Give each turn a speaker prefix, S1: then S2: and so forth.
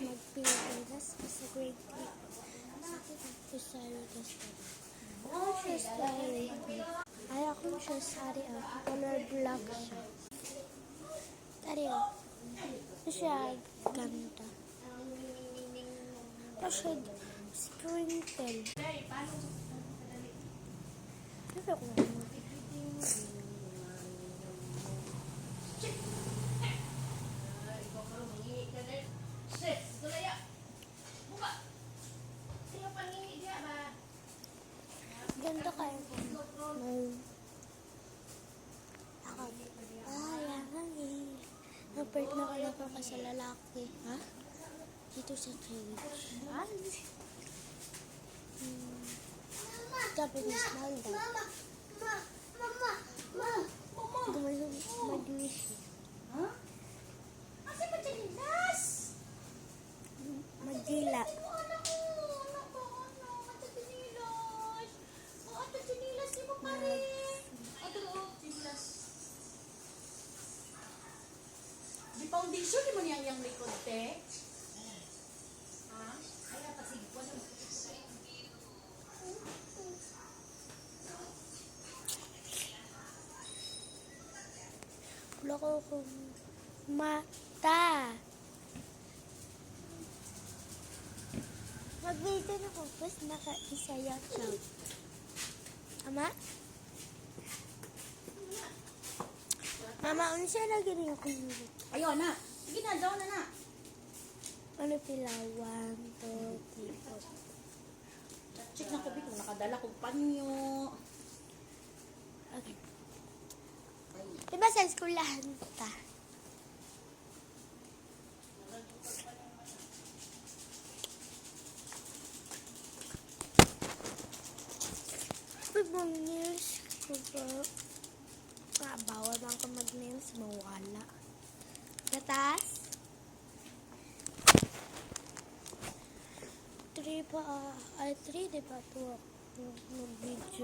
S1: mag-Pilipinas sa grade 3. Sakit sa Rigas tadi. Ako siya sa ay ako siya sa color black siya. Tadi ito siya ganda. Ito siya sprinkle. Ito ko ganda kayo. Ako. Yan eh. Napert na ka pa sa lalaki. Ha? Dito sa cage. Japanese lang daw. Gumalis siya.
S2: Ha? Asa pa chinilas?
S1: Magdila.
S2: Di foundation di mo niyang yang likod te? Ha? Ay ata sige ko na.
S1: Wala ko kung mata. Mag-video na ko tapos naka-isaya siya. Ama? Mama, ano siya lagi rin ako nilip?
S2: Ayun na. Sige na, daw na na.
S1: Ano pila? 1, 2, 3, 4.
S2: Check na ko kung nakadala kong panyo.
S1: Okay. Diba sa eskulahan ta? Pag mag-nails ko ba? Bawal lang ka mag-nails, mawala. Gatas? 3 pa, ay 3 diba ito? Mag-video.